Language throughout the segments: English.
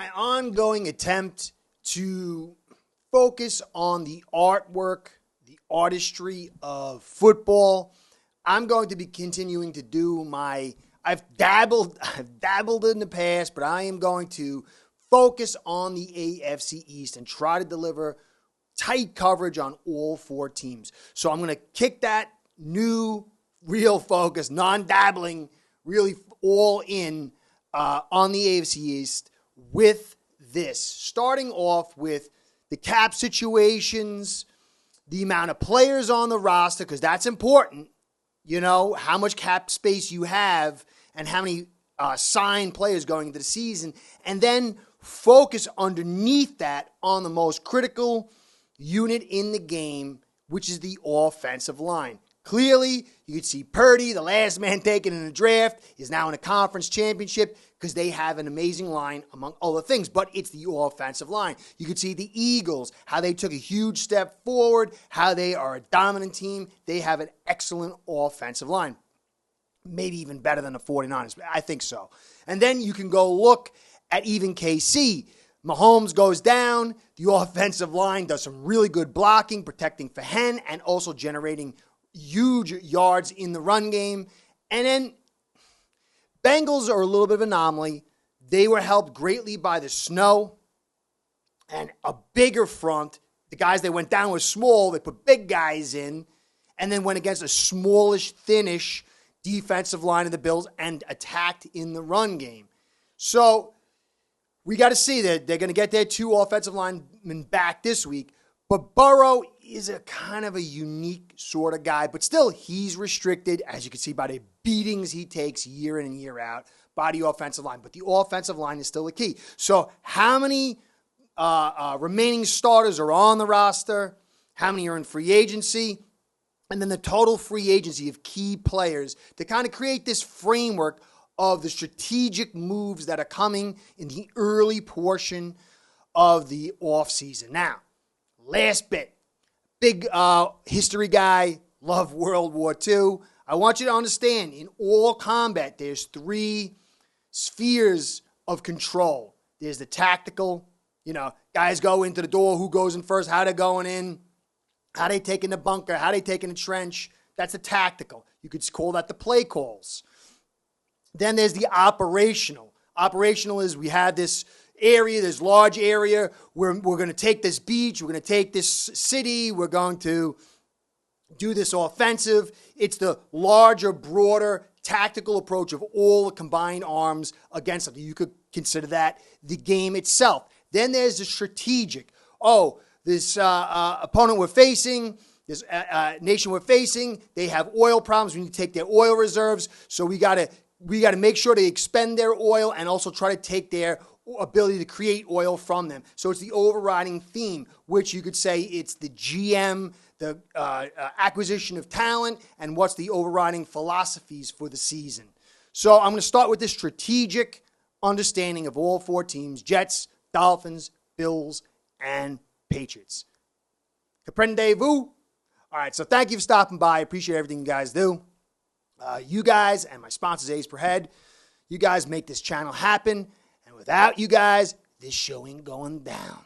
my ongoing attempt to focus on the artwork, the artistry of football, I'm going to be continuing to do I've dabbled in the past, but I am going to focus on the AFC East and try to deliver tight coverage on all four teams. So I'm going to kick that new, real focus, non-dabbling, really all in on the AFC East with this. Starting off with the cap situations, the amount of players on the roster, because that's important. You know, how much cap space you have and how many signed players going into the season. And then focus underneath that on the most critical unit in the game, which is the offensive line. Clearly, you could see Purdy, the last man taken in the draft, is now in a conference championship because they have an amazing line, among other things, but it's the offensive line. You could see the Eagles, how they took a huge step forward, how they are a dominant team. They have an excellent offensive line. Maybe even better than the 49ers. I think so. And then you can go look at even KC. Mahomes goes down. The offensive line does some really good blocking, protecting for Hen, and also generating huge yards in the run game. And then Bengals are a little bit of an anomaly. They were helped greatly by the snow and a bigger front. The guys they went down were small. They put big guys in and then went against a smallish, thinnish defensive line of the Bills and attacked in the run game. So we got to see that they're going to get their two offensive linemen back this week. But Burrow is a kind of a unique sort of guy, but still he's restricted, as you can see by the beatings he takes year in and year out by the offensive line. But the offensive line is still the key. So how many remaining starters are on the roster? How many are in free agency? And then the total free agency of key players to kind of create this framework of the strategic moves that are coming in the early portion of the offseason. Now, last bit. Big history guy, love World War II. I want you to understand, in all combat, there's three spheres of control. There's the tactical, guys go into the door, who goes in first, how they're going in, how they take in the bunker, how they take in the trench. That's the tactical. You could call that the play calls. Then there's the operational. Operational is we have this area, this large area. We're going to take this beach. We're going to take this city. We're going to do this offensive. It's the larger, broader, tactical approach of all the combined arms against something. You could consider that the game itself. Then there's the strategic. This opponent we're facing, this nation we're facing, they have oil problems. We need to take their oil reserves. So we got to make sure they expend their oil and also try to take their ability to create oil from them. So it's the overriding theme, which you could say it's the GM, the acquisition of talent, and what's the overriding philosophies for the season. So I'm going to start with this strategic understanding of all four teams: Jets, Dolphins, Bills, and Patriots. Comprendez-vous? All right, so thank you for stopping by. I appreciate everything you guys do. You guys and my sponsors, Ace Per Head, you guys make this channel happen. And without you guys, this show ain't going down.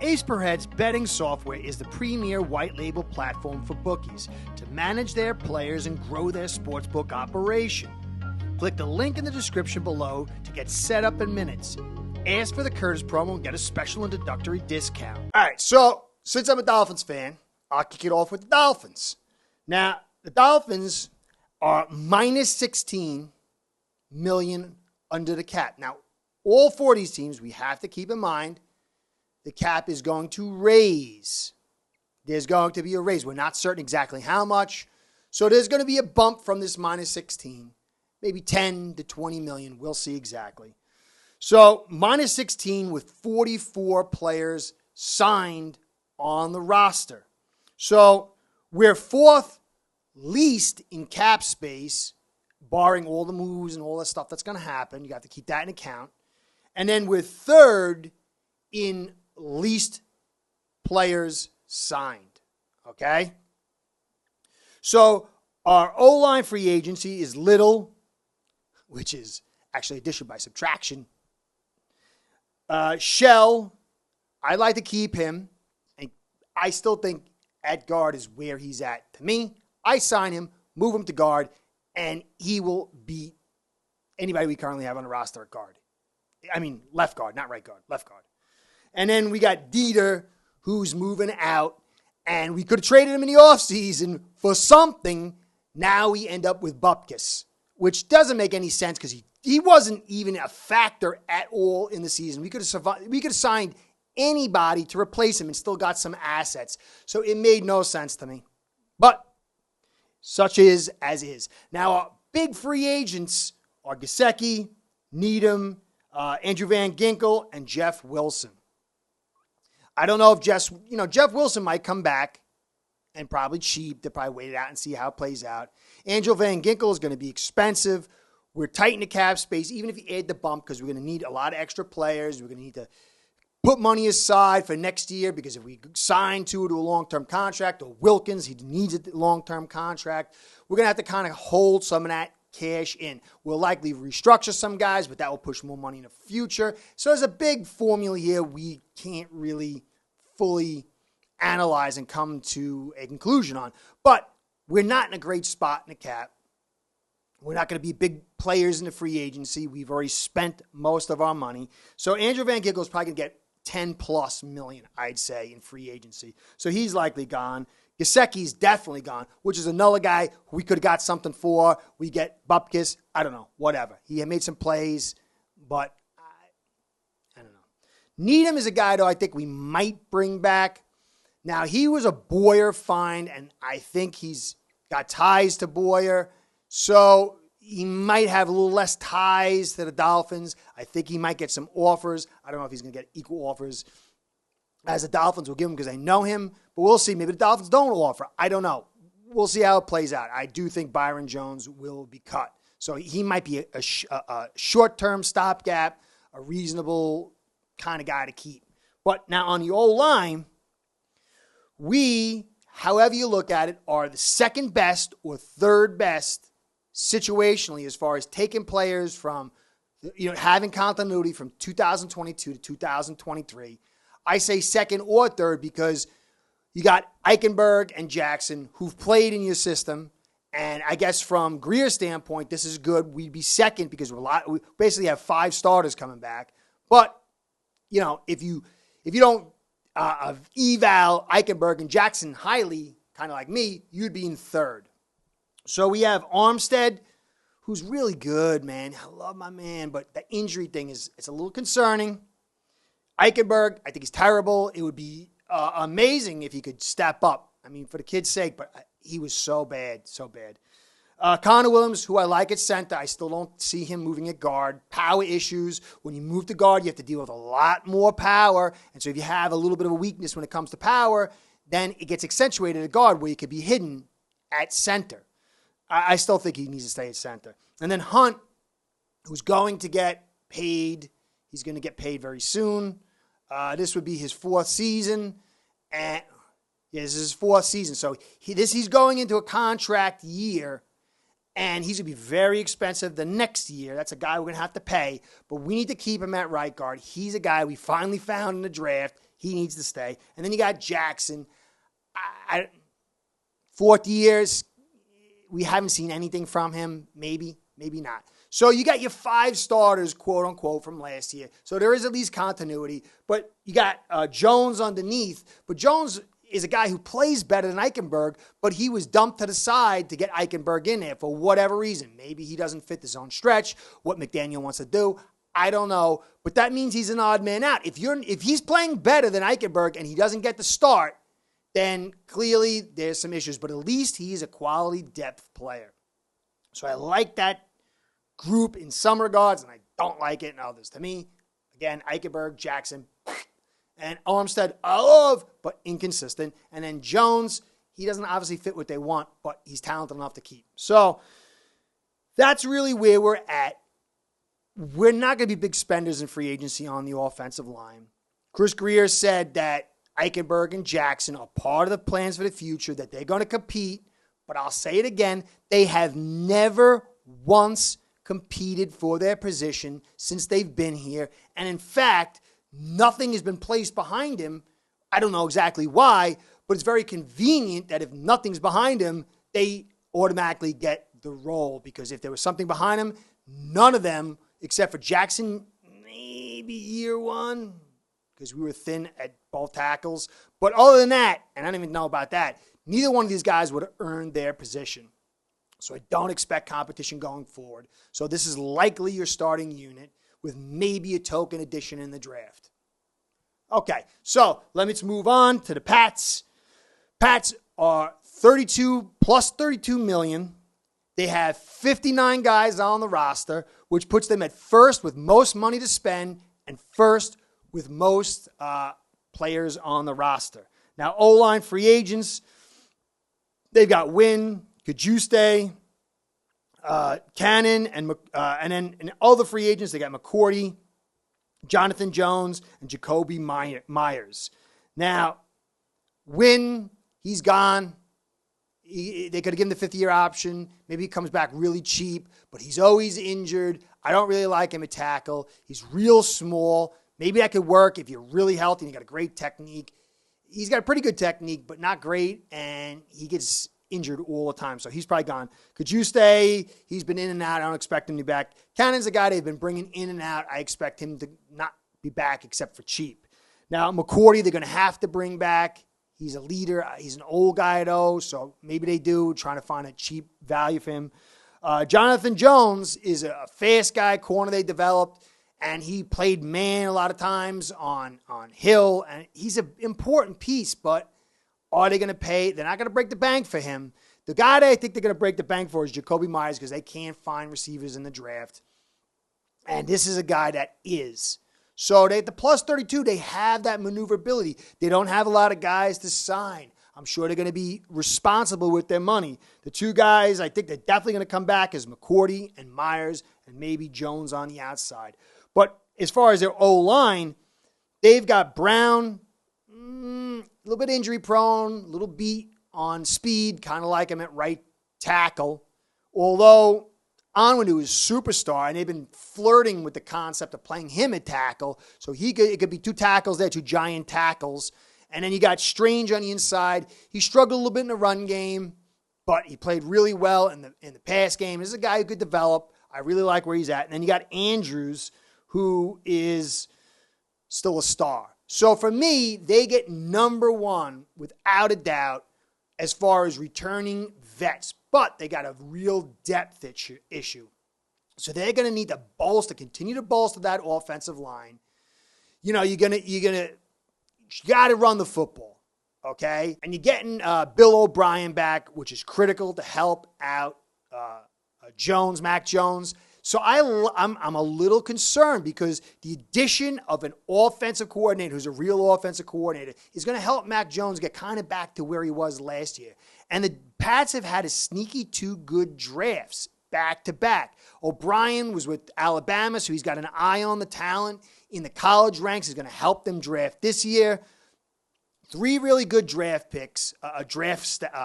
Ace Per Head's betting software is the premier white label platform for bookies to manage their players and grow their sportsbook operation. Click the link in the description below to get set up in minutes. Ask for the Curtis promo and get a special introductory discount. All right, so since I'm a Dolphins fan, I'll kick it off with the Dolphins. Now, the Dolphins are minus 16 million under the cap. Now, all four of these teams, we have to keep in mind, the cap is going to raise. There's going to be a raise. We're not certain exactly how much. So there's going to be a bump from this minus 16, maybe 10 to 20 million. We'll see exactly. So minus 16 with 44 players signed on the roster. So we're fourth least in cap space, barring all the moves and all that stuff that's going to happen. You got to keep that in account. And then we're third in least players signed. Okay? So our O-line free agency is little, which is actually addition by subtraction. Shell, I'd like to keep him. And I still think at guard is where he's at. To me, I sign him, move him to guard, and he will beat anybody we currently have on the roster at guard. I mean, left guard, not right guard, left guard. And then we got Dieter, who's moving out. And we could have traded him in the offseason for something. Now we end up with Bupkis, which doesn't make any sense because he wasn't even a factor at all in the season. We could have signed anybody to replace him and still got some assets. So it made no sense to me. But such is as is. Now, our big free agents are Gesicki, Needham, Andrew Van Ginkel, and Jeff Wilson. I don't know if Jeff Wilson might come back and probably cheap. They'll probably wait it out and see how it plays out. Andrew Van Ginkel is going to be expensive. We're tight in the cap space, even if you add the bump, because we're going to need a lot of extra players. We're going to need to put money aside for next year because if we sign to a long-term contract, or Wilkins, he needs a long-term contract, we're going to have to kind of hold some of that cash in. We'll likely restructure some guys, but that will push more money in the future. So there's a big formula here we can't really fully analyze and come to a conclusion on. But we're not in a great spot in the cap. We're not going to be big players in the free agency. We've already spent most of our money. So Andrew Van Ginkel is probably going to get 10 plus million, I'd say, in free agency. So he's likely gone. Gesicki's definitely gone, which is another guy who we could have got something for. We get Bupkis. I don't know. Whatever. He had made some plays, but I don't know. Needham is a guy, though, I think we might bring back. Now, he was a Boyer find, and I think he's got ties to Boyer. So he might have a little less ties to the Dolphins. I think he might get some offers. I don't know if he's going to get equal offers as the Dolphins will give him because they know him. But we'll see. Maybe the Dolphins don't offer. I don't know. We'll see how it plays out. I do think Byron Jones will be cut. So he might be a short-term stopgap, a reasonable kind of guy to keep. But now on the O-line, we, however you look at it, are the second best or third best situationally as far as taking players from, having continuity from 2022 to 2023. I say second or third because you got Eichenberg and Jackson who've played in your system. And I guess from Greer's standpoint, this is good. We'd be second because we basically have 5 starters coming back. But, if you don't eval Eichenberg and Jackson highly, kind of like me, you'd be in third. So we have Armstead, who's really good, man. I love my man, but the injury thing it's a little concerning. Eichenberg, I think he's terrible. It would be amazing if he could step up. I mean, for the kid's sake, but he was so bad, so bad. Connor Williams, who I like at center, I still don't see him moving at guard. Power issues. When you move to guard, you have to deal with a lot more power. And so if you have a little bit of a weakness when it comes to power, then it gets accentuated at guard where you could be hidden at center. I still think he needs to stay at center. And then Hunt, who's going to get paid. He's going to get paid very soon. This would be his 4th season. And this is his 4th season. So he's going into a contract year. And he's going to be very expensive the next year. That's a guy we're going to have to pay. But we need to keep him at right guard. He's a guy we finally found in the draft. He needs to stay. And then you got Jackson. 4th years, we haven't seen anything from him. Maybe, maybe not. So you got your 5 starters, quote unquote, from last year. So there is at least continuity. But you got Jones underneath. But Jones is a guy who plays better than Eichenberg, but he was dumped to the side to get Eichenberg in there for whatever reason. Maybe he doesn't fit the zone stretch, what McDaniel wants to do. I don't know. But that means he's an odd man out. If he's playing better than Eichenberg and he doesn't get the start, then clearly there's some issues. But at least he's a quality depth player. So I like that group in some regards, and I don't like it in others. To me, again, Eichenberg, Jackson, and Armstead, I love, but inconsistent. And then Jones, he doesn't obviously fit what they want, but he's talented enough to keep. So that's really where we're at. We're not going to be big spenders in free agency on the offensive line. Chris Grier said that Eichenberg and Jackson are part of the plans for the future, that they're going to compete. But I'll say it again, they have never once competed for their position since they've been here. And in fact, Nothing has been placed behind him. I don't know exactly why, but it's very convenient that if nothing's behind him, they automatically get the role, because if there was something behind him, none of them, except for Jackson, maybe year one, because we were thin at both tackles. But other than that, and I don't even know about that, neither one of these guys would have earned their position. So I don't expect competition going forward. So this is likely your starting unit with maybe a token addition in the draft. Okay, so let's move on to the Pats. Pats are 32 plus 32 million. They have 59 guys on the roster, which puts them at first with most money to spend and first with most players on the roster. Now, O-line free agents, they've got Wynn, Cajuste, Cannon, and then all the free agents, they got McCourty, Jonathan Jones, and Jacoby Myers. Now, Wynn, he's gone. They could have given the fifth-year option. Maybe he comes back really cheap, but he's always injured. I don't really like him at tackle. He's real small. Maybe that could work if you're really healthy and you got a great technique. He's got a pretty good technique, but not great, and he gets injured all the time, so he's probably gone. Cajuste, he's been in and out. I don't expect him to be back. Cannon's a guy they've been bringing in and out. I expect him to not be back except for cheap. Now, McCourty, they're going to have to bring back. He's a leader. He's an old guy, though, so maybe they do, trying to find a cheap value for him. Jonathan Jones is a fast guy, corner they developed, and he played man a lot of times on Hill, and he's an important piece, but are they going to pay? They're not going to break the bank for him. The guy that I think they're going to break the bank for is Jacoby Myers, because they can't find receivers in the draft, and this is a guy that is. So they at the plus 32, they have that maneuverability. They don't have a lot of guys to sign. I'm sure they're going to be responsible with their money. The two guys I think they're definitely going to come back is McCourty and Myers, and maybe Jones on the outside. But as far as their O-line, they've got Brown, a little bit injury prone, a little beat on speed, kind of like him at right tackle. Although Onwenu is a superstar, and they've been flirting with the concept of playing him at tackle. So it could be two tackles there, two giant tackles. And then you got Strange on the inside. He struggled a little bit in the run game, but he played really well in the pass game. This is a guy who could develop. I really like where he's at. And then you got Andrews, who is still a star. So for me, they get number one without a doubt as far as returning vets. But they got a real depth issue. So they're going to need to continue to bolster that offensive line. You know, you got to run the football, okay? And you're getting Bill O'Brien back, which is critical to help out Mac Jones. So I'm a little concerned, because the addition of an offensive coordinator who's a real offensive coordinator is going to help Mac Jones get kind of back to where he was last year. And the Pats have had a sneaky two good drafts back to back. O'Brien was with Alabama, so he's got an eye on the talent in the college ranks. He's going to help them draft this year. 3 really good draft picks,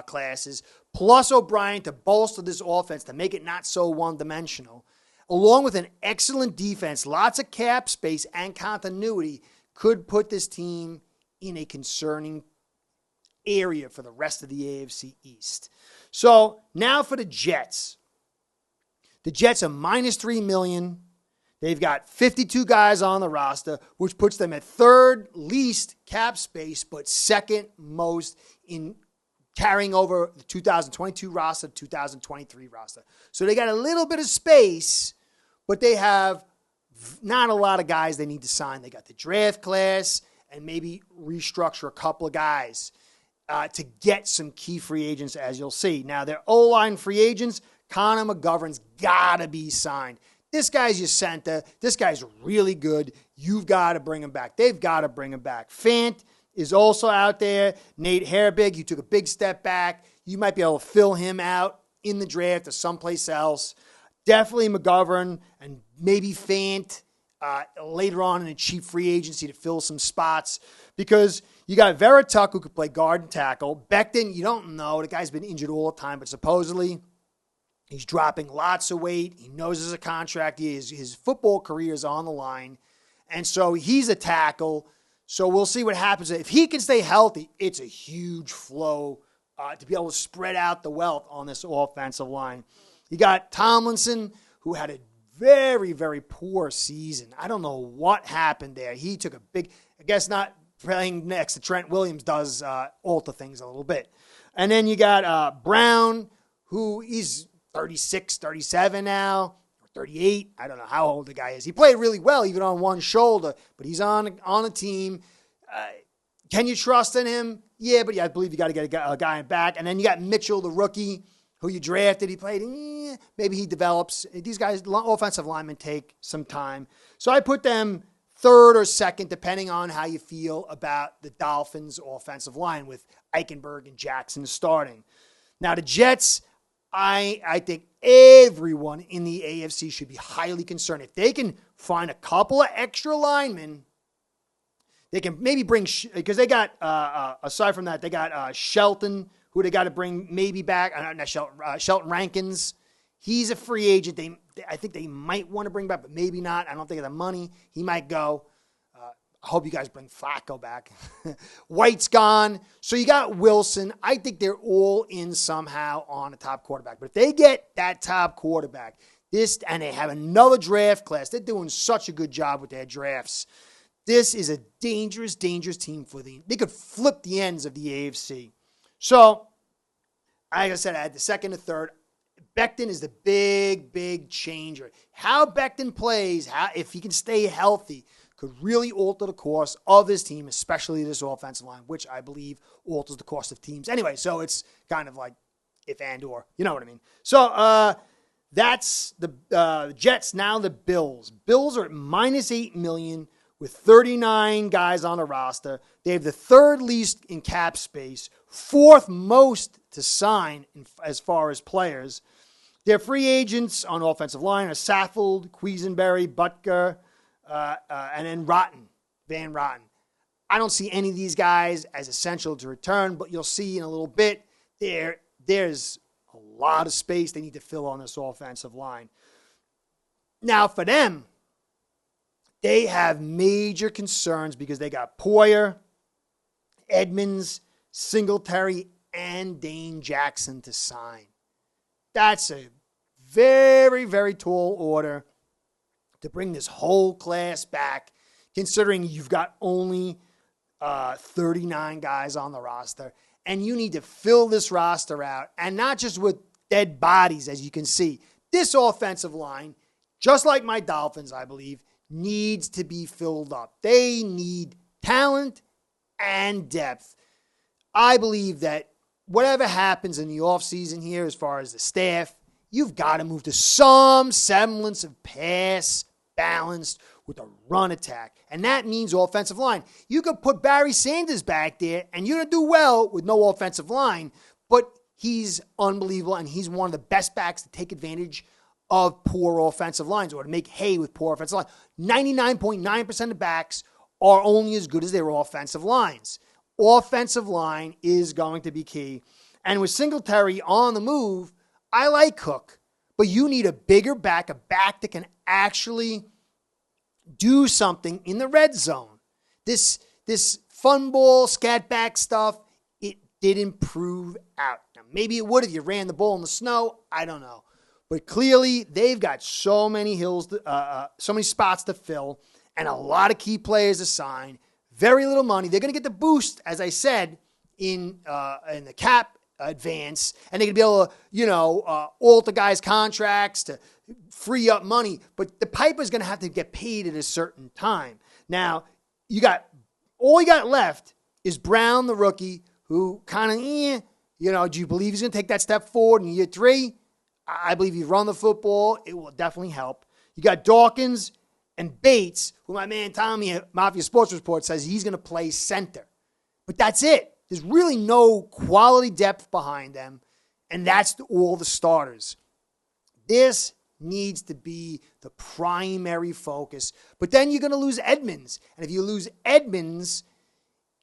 classes, plus O'Brien to bolster this offense to make it not so one-dimensional, along with an excellent defense, lots of cap space and continuity, could put this team in a concerning area for the rest of the AFC East. So now for the Jets. The Jets are minus $3 million. They've got 52 guys on the roster, which puts them at third least cap space, but second most in carrying over the 2022 roster, 2023 roster. So they got a little bit of space, but they have not a lot of guys they need to sign. They got the draft class and maybe restructure a couple of guys to get some key free agents, as you'll see. Now, their O-line free agents, Connor McGovern's got to be signed. This guy's your center. This guy's really good. You've got to bring him back. They've got to bring him back. Fant is also out there. Nate Herbig, you took a big step back. You might be able to fill him out in the draft or someplace else. Definitely McGovern and maybe Fant later on in a cheap free agency to fill some spots, because you got Verituk, who could play guard and tackle. Becton, you don't know. The guy's been injured all the time, but supposedly he's dropping lots of weight. He knows there's a contract. His football career is on the line. And so he's a tackle. So we'll see what happens. If he can stay healthy, it's a huge flow to be able to spread out the wealth on this offensive line. You got Tomlinson, who had a very, very poor season. I don't know what happened there. He took a big, I guess not playing next to Trent Williams does alter things a little bit. And then you got Brown, who he's 36, 37 now, or 38. I don't know how old the guy is. He played really well, even on one shoulder, but he's on a team. Can you trust in him? Yeah, but I believe you got to get a guy back. And then you got Mitchell, the rookie, who you drafted. He played, maybe he develops. These guys, offensive linemen, take some time. So I put them third or second, depending on how you feel about the Dolphins' offensive line with Eichenberg and Jackson starting. Now, the Jets, I think everyone in the AFC should be highly concerned. If they can find a couple of extra linemen, they can maybe bring, because they got, aside from that, they got Shelton, who they got to bring maybe back. Shelton Rankins. He's a free agent. I think they might want to bring back, but maybe not. I don't think of the money. He might go. I hope you guys bring Flacco back. White's gone. So you got Wilson. I think they're all in somehow on a top quarterback. But if they get that top quarterback, and they have another draft class, they're doing such a good job with their drafts. This is a dangerous, dangerous team for them. They could flip the ends of the AFC. So, like I said, I had the second and third. Becton is the big, big changer. How Becton plays, if he can stay healthy, could really alter the course of this team, especially this offensive line, which I believe alters the course of teams. Anyway, so it's kind of like if and or. You know what I mean? So that's the Jets. Now the Bills. Bills are at minus $8 million with 39 guys on the roster. They have the third least in cap space, fourth most to sign as far as players. Their free agents on offensive line are Saffold, Quisenberry, Butker, and then Van Rotten. I don't see any of these guys as essential to return, but you'll see in a little bit there's a lot of space they need to fill on this offensive line. Now, for them, they have major concerns because they got Poyer, Edmonds, Singletary, and Dane Jackson to sign. That's a very, very tall order to bring this whole class back, considering you've got only 39 guys on the roster, and you need to fill this roster out, and not just with dead bodies, as you can see. This offensive line, just like my Dolphins, I believe, needs to be filled up. They need talent and depth. I believe that whatever happens in the offseason here as far as the staff, you've got to move to some semblance of pass balanced with a run attack. And that means offensive line. You could put Barry Sanders back there and you're going to do well with no offensive line, but he's unbelievable and he's one of the best backs to take advantage of poor offensive lines or to make hay with poor offensive lines. 99.9% of backs are only as good as their offensive lines. Offensive line is going to be key. And with Singletary on the move, I like Cook, but you need a bigger back, a back that can actually do something in the red zone. This fun ball, scat back stuff, it didn't prove out. Now, maybe it would if you ran the ball in the snow. I don't know. But clearly, they've got so many so many spots to fill, and a lot of key players to sign. Very little money. They're going to get the boost, as I said, in the cap advance, and they're going to be able to, alter guys' contracts to free up money. But the piper's going to have to get paid at a certain time. Now, all you got left is Brown, the rookie, who kind of, do you believe he's going to take that step forward in year 3? I believe you run the football. It will definitely help. You got Dawkins and Bates, who my man Tommy at Mafia Sports Report says he's going to play center. But that's it. There's really no quality depth behind them, and that's all the starters. This needs to be the primary focus. But then you're going to lose Edmonds. And if you lose Edmonds,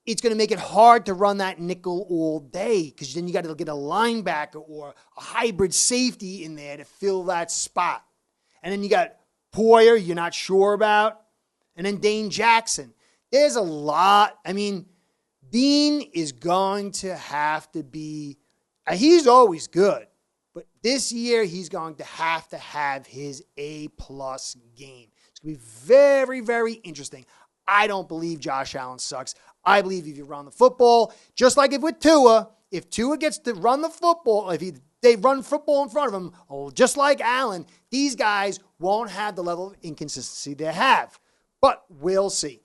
it's going to make it hard to run that nickel all day because then you got to get a linebacker or a hybrid safety in there to fill that spot. And then you got Poyer you're not sure about. And then Dane Jackson. There's a lot. I mean, Bean is going to have to be, he's always good, but this year he's going to have his A-plus game. It's going to be very, very interesting. I don't believe Josh Allen sucks. I believe if you run the football, just like with Tua, if Tua gets to run the football, they run football in front of him, just like Allen, these guys won't have the level of inconsistency they have. But we'll see.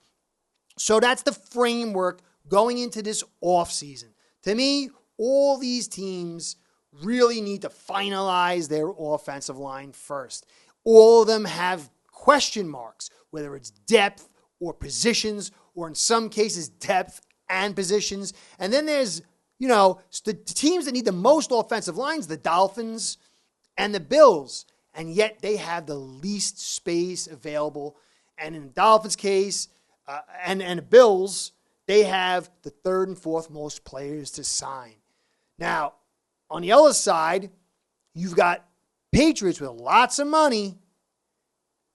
So that's the framework going into this offseason. To me, all these teams really need to finalize their offensive line first. All of them have question marks, whether it's depth or positions, or in some cases, depth and positions. And then there's, the teams that need the most offensive lines, the Dolphins and the Bills, and yet they have the least space available. And in the Dolphins' case, and the Bills, they have the third and fourth most players to sign. Now, on the other side, you've got Patriots with lots of money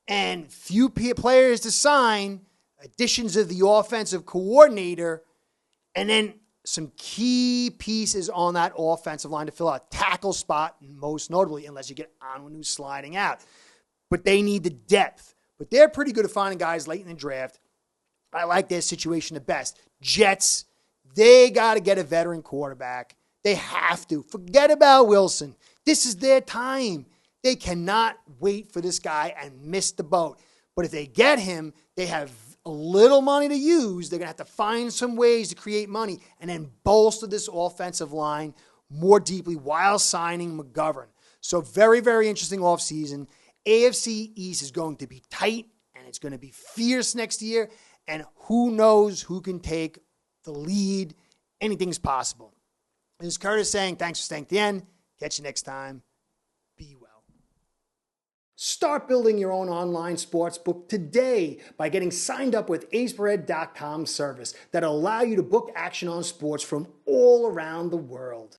and few players to sign, additions of the offensive coordinator, and then some key pieces on that offensive line to fill out a tackle spot, most notably, unless you get Onwenu who's sliding out. But they need the depth. But they're pretty good at finding guys late in the draft. I like their situation the best. Jets, they got to get a veteran quarterback. They have to. Forget about Wilson. This is their time. They cannot wait for this guy and miss the boat. But if they get him, they have a little money to use. They're going to have to find some ways to create money and then bolster this offensive line more deeply while signing McGovern. So very, very interesting offseason. AFC East is going to be tight, and it's going to be fierce next year. And who knows who can take the lead. Anything's possible. This is Curtis saying thanks for staying at the end. Catch you next time. Be well. Start building your own online sports book today by getting signed up with aceperhead.com service that'll allow you to book action on sports from all around the world.